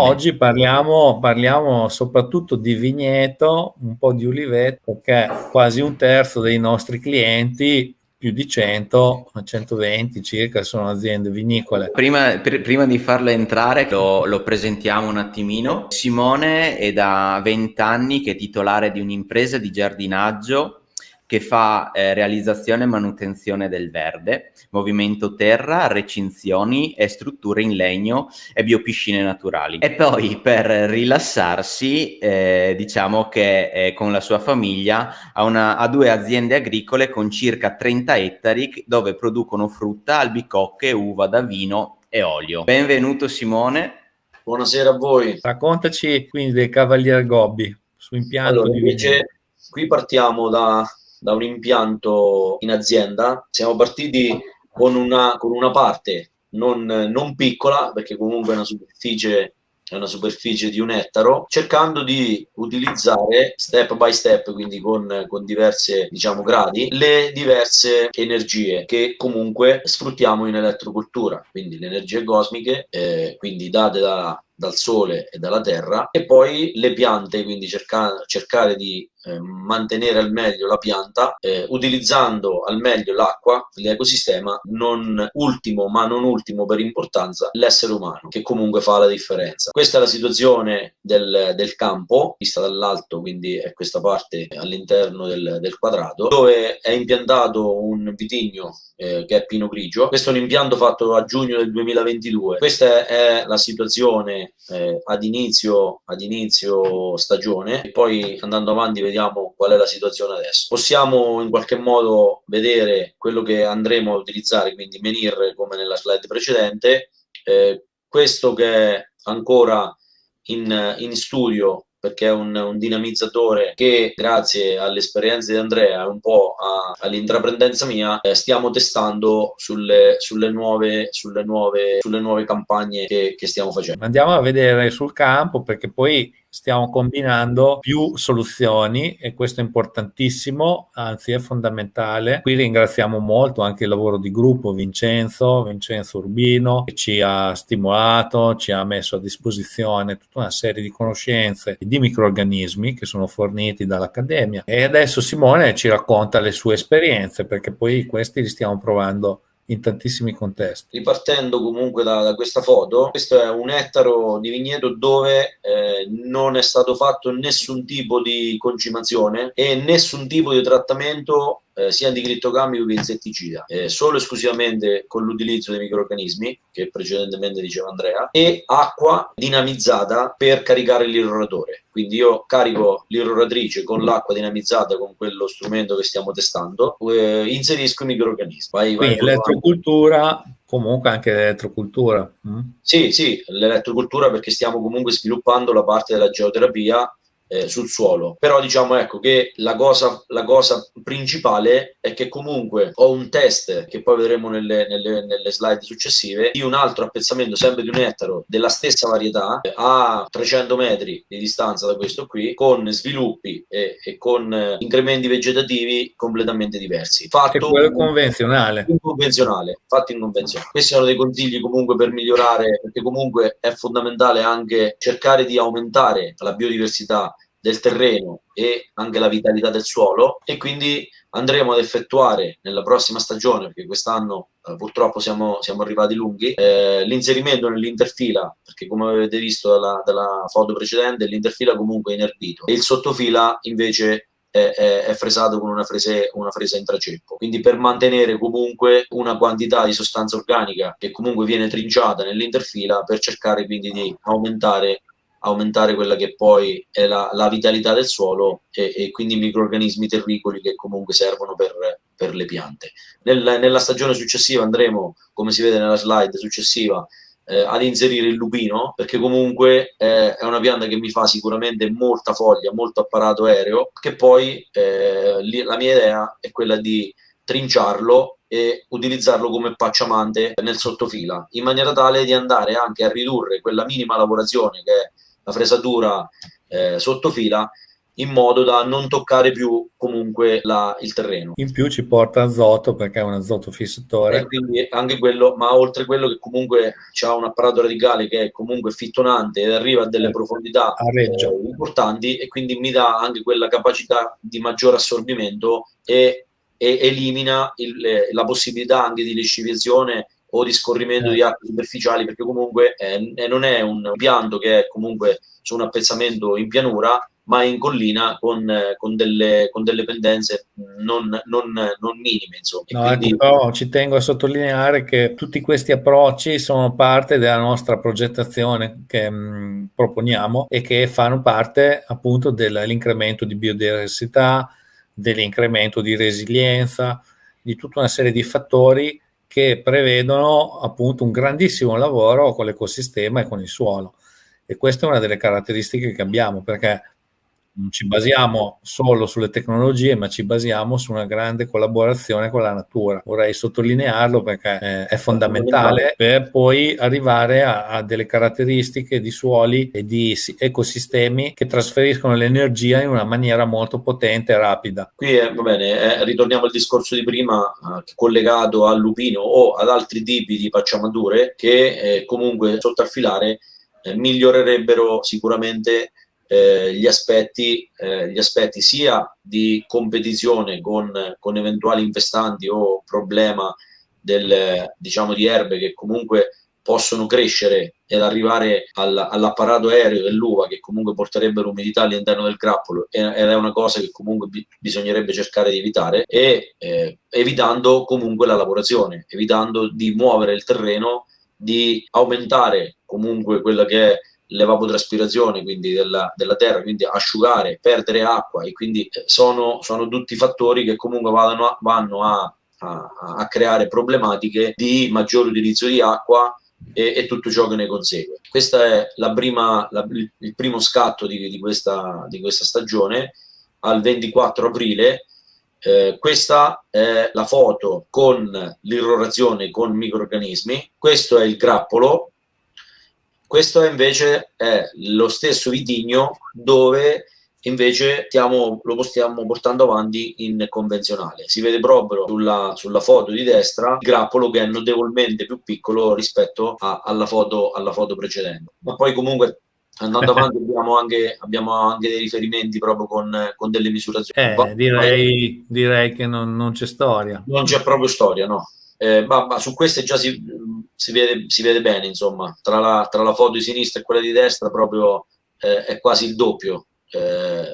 Oggi parliamo soprattutto di vigneto, un po' di uliveto, perché quasi un terzo dei nostri clienti, più di 100, 120 circa, sono aziende vinicole. Prima di farlo entrare, lo presentiamo un attimino. Simone è da 20 anni che è titolare di un'impresa di giardinaggio che fa realizzazione e manutenzione del verde, movimento terra, recinzioni e strutture in legno e biopiscine naturali. E poi per rilassarsi, diciamo che con la sua famiglia ha 2 aziende agricole con circa 30 ettari dove producono frutta, albicocche, uva da vino e olio. Benvenuto Simone. Buonasera a voi. Raccontaci quindi del Cavalier Gobbi, su impianto Allora, di vigneto. invece, qui partiamo da un impianto in azienda. Siamo partiti con una parte non piccola, perché comunque è una superficie di 1 ettaro, cercando di utilizzare step by step, quindi con diverse, diciamo, gradi, le diverse energie che comunque sfruttiamo in elettrocultura, quindi le energie cosmiche, quindi date dal sole e dalla terra, e poi le piante, quindi cercare di mantenere al meglio la pianta, utilizzando al meglio l'acqua, l'ecosistema, non ultimo, ma non ultimo per importanza, l'essere umano, che comunque fa la differenza. Questa è la situazione del campo, vista dall'alto, quindi è questa parte all'interno del quadrato, dove è impiantato un vitigno che è Pinot Grigio. Questo è un impianto fatto a giugno del 2022. Questa è la situazione ad inizio stagione, e poi andando avanti vediamo qual è la situazione adesso. Possiamo in qualche modo vedere quello che andremo a utilizzare, quindi menhir come nella slide precedente, questo che è ancora in studio, perché è un dinamizzatore che, grazie alle esperienze di Andrea e un po' all'intraprendenza mia, stiamo testando sulle nuove campagne che stiamo facendo. Andiamo a vedere sul campo, perché poi stiamo combinando più soluzioni e questo è importantissimo, anzi è fondamentale. Qui ringraziamo molto anche il lavoro di gruppo Vincenzo Urbino, che ci ha stimolato, ci ha messo a disposizione tutta una serie di conoscenze di microrganismi che sono forniti dall'Accademia, e adesso Simone ci racconta le sue esperienze, perché poi questi li stiamo provando in tantissimi contesti. Ripartendo comunque da questa foto, questo è 1 ettaro di vigneto dove non è stato fatto nessun tipo di concimazione e nessun tipo di trattamento sia di crittocamico che insetticida, solo esclusivamente con l'utilizzo dei microrganismi, che precedentemente diceva Andrea, e acqua dinamizzata per caricare l'irroratore. Quindi io carico l'irroratrice con l'acqua dinamizzata, con quello strumento che stiamo testando, inserisco i microrganismi. Quindi elettrocultura, comunque anche l'elettrocultura. Sì, l'elettrocultura, perché stiamo comunque sviluppando la parte della geoterapia sul suolo. Però diciamo, ecco, che la cosa principale è che comunque ho un test, che poi vedremo nelle slide successive, di un altro appezzamento sempre di 1 ettaro della stessa varietà, a 300 metri di distanza da questo qui, con sviluppi e con incrementi vegetativi completamente diversi. Che quello convenzionale. Fatto in convenzionale. Questi sono dei consigli comunque per migliorare, perché comunque è fondamentale anche cercare di aumentare la biodiversità del terreno e anche la vitalità del suolo, e quindi andremo ad effettuare nella prossima stagione, perché quest'anno purtroppo siamo arrivati lunghi, l'inserimento nell'interfila, perché come avete visto dalla foto precedente, l'interfila comunque è inerbito e il sottofila invece è fresato con una fresa intraceppo, quindi per mantenere comunque una quantità di sostanza organica che comunque viene trinciata nell'interfila, per cercare quindi di aumentare quella che poi è la vitalità del suolo e quindi i microrganismi terricoli che comunque servono per le piante. Nella stagione successiva andremo, come si vede nella slide successiva, ad inserire il lupino, perché comunque è una pianta che mi fa sicuramente molta foglia, molto apparato aereo, che poi la mia idea è quella di trinciarlo e utilizzarlo come pacciamante nel sottofila, in maniera tale di andare anche a ridurre quella minima lavorazione che è la fresatura sottofila, in modo da non toccare più comunque il terreno. In più ci porta azoto perché è un azoto fissatore. E quindi anche quello, ma oltre quello che comunque ha un apparato radicale che è comunque fittonante ed arriva a delle profondità importanti, e quindi mi dà anche quella capacità di maggior assorbimento e elimina la possibilità anche di lisciviazione o di scorrimento di acque superficiali, perché comunque non è un pianto che è comunque su un appezzamento in pianura, ma in collina con delle pendenze non minime, insomma. No, quindi... però ci tengo a sottolineare che tutti questi approcci sono parte della nostra progettazione che proponiamo e che fanno parte appunto dell'incremento di biodiversità, dell'incremento di resilienza, di tutta una serie di fattori che prevedono appunto un grandissimo lavoro con l'ecosistema e con il suolo. E questa è una delle caratteristiche che abbiamo, perché non ci basiamo solo sulle tecnologie, ma ci basiamo su una grande collaborazione con la natura. Vorrei sottolinearlo perché è fondamentale per poi arrivare a delle caratteristiche di suoli e di ecosistemi che trasferiscono l'energia in una maniera molto potente e rapida. Qui va bene, ritorniamo al discorso di prima, collegato al lupino o ad altri tipi di pacciamature che comunque sotto al filare migliorerebbero sicuramente gli aspetti sia di competizione con eventuali infestanti o problema diciamo di erbe che comunque possono crescere ed arrivare all'apparato aereo dell'uva, che comunque porterebbe l'umidità all'interno del grappolo, ed è una cosa che comunque bisognerebbe cercare di evitare, e evitando comunque la lavorazione, evitando di muovere il terreno, di aumentare comunque quella che è l'evapotraspirazione, quindi della terra, quindi asciugare, perdere acqua, e quindi sono tutti fattori che comunque vanno a creare problematiche di maggior utilizzo di acqua e tutto ciò che ne consegue. Questo è il primo scatto di questa stagione, al 24 aprile. Questa è la foto con l'irrorazione con microrganismi. Questo è il grappolo. Questo invece è lo stesso vitigno dove invece lo stiamo portando avanti in convenzionale. Si vede proprio sulla foto di destra il grappolo, che è notevolmente più piccolo rispetto alla foto precedente. Ma poi comunque, andando avanti, abbiamo anche dei riferimenti proprio con delle misurazioni. Direi che non c'è storia. Non c'è proprio storia, no. Ma su queste già si vede bene, insomma, tra la foto di sinistra e quella di destra proprio è quasi il doppio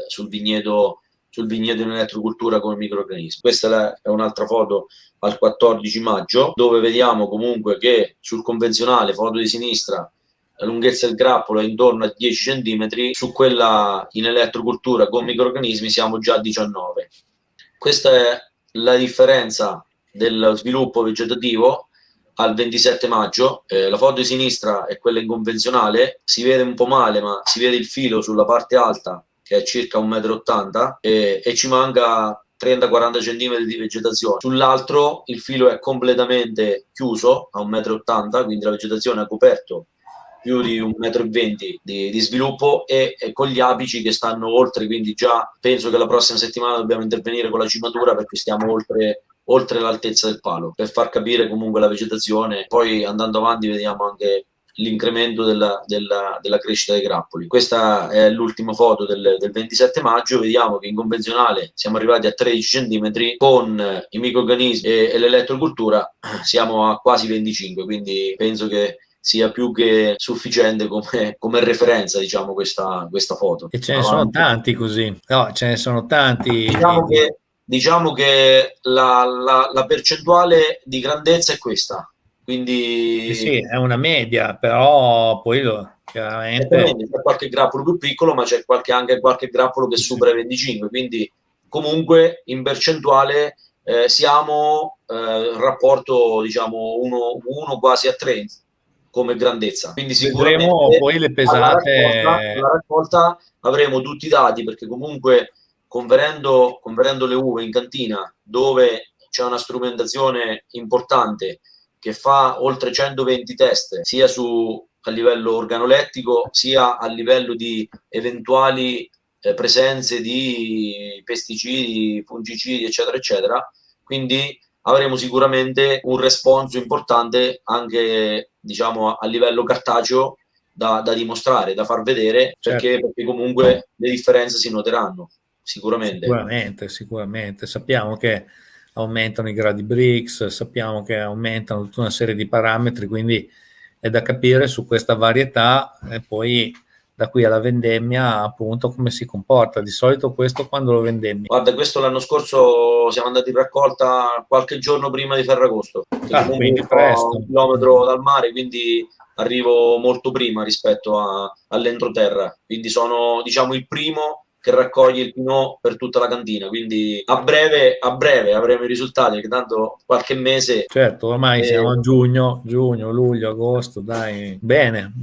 sul vigneto in elettrocultura con microrganismi. Questa è un'altra foto al 14 maggio, dove vediamo comunque che sul convenzionale, foto di sinistra, la lunghezza del grappolo è intorno a 10 cm, su quella in elettrocultura con microrganismi siamo già a 19. Questa è la differenza dello sviluppo vegetativo al 27 maggio. La foto di sinistra è quella in convenzionale, si vede un po' male, ma si vede il filo sulla parte alta che è circa 1,80 m e ci manca 30-40 cm di vegetazione. Sull'altro il filo è completamente chiuso a 1,80 m, quindi la vegetazione ha coperto più di 1,20 m di sviluppo, e con gli apici che stanno oltre, quindi già penso che la prossima settimana dobbiamo intervenire con la cimatura, perché stiamo oltre l'altezza del palo, per far capire comunque la vegetazione. Poi andando avanti vediamo anche l'incremento della crescita dei grappoli. Questa è l'ultima foto del 27 maggio, vediamo che in convenzionale siamo arrivati a 13 cm, con i microrganismi e l'elettrocultura siamo a quasi 25, quindi penso che sia più che sufficiente come referenza, diciamo, questa foto. E ce ne sono tanti così, no, ce ne sono tanti. Diciamo che la percentuale di grandezza è questa, quindi sì, è una media, però poi chiaramente c'è qualche grappolo più piccolo, ma c'è anche qualche grappolo che supera i 25, quindi comunque in percentuale siamo rapporto, diciamo, 1 quasi a 3 come grandezza. Quindi sicuramente poi le pesate alla raccolta avremo tutti i dati, perché comunque converendo le uve in cantina, dove c'è una strumentazione importante che fa oltre 120 test, sia a livello organolettico sia a livello di eventuali presenze di pesticidi, fungicidi, eccetera, eccetera. Quindi avremo sicuramente un responso importante anche, diciamo, a livello cartaceo da dimostrare, da far vedere, Certo. perché comunque le differenze si noteranno, sicuramente. Sicuramente. Sappiamo che aumentano i gradi BRICS, sappiamo che aumentano tutta una serie di parametri, quindi è da capire su questa varietà e poi da qui alla vendemmia appunto come si comporta. Di solito questo quando lo vendemmi? Guarda, questo l'anno scorso siamo andati in raccolta qualche giorno prima di Ferragosto, che comunque Quindi sto a presto. 1 chilometro dal mare, quindi arrivo molto prima rispetto all'entroterra. Quindi sono, diciamo, il primo che raccoglie il pinot per tutta la cantina. Quindi a breve avremo i risultati, perché tanto qualche mese. Certo, ormai siamo a giugno, luglio, agosto, dai, bene,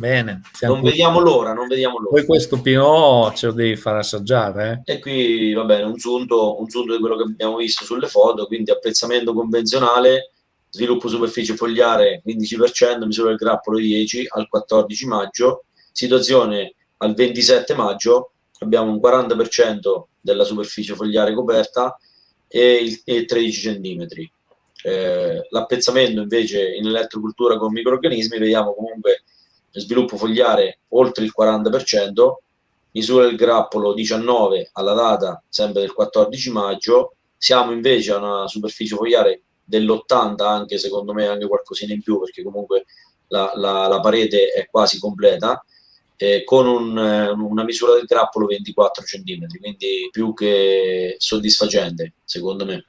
siamo Non vediamo curiosi. l'ora, non vediamo l'ora. Poi questo Pinot ce lo devi far assaggiare, E qui va bene, un sunto di quello che abbiamo visto sulle foto, quindi appezzamento convenzionale, sviluppo superficie fogliare 15%, misura del grappolo 10 al 14 maggio, situazione al 27 maggio, abbiamo un 40% della superficie fogliare coperta e 13 centimetri. L'appezzamento invece in elettrocultura con microrganismi, vediamo comunque sviluppo fogliare oltre il 40%, misura del grappolo 19 alla data sempre del 14 maggio, siamo invece a una superficie fogliare dell'80, anche secondo me anche qualcosina in più, perché comunque la parete è quasi completa, con una misura del grappolo 24 cm, quindi più che soddisfacente secondo me.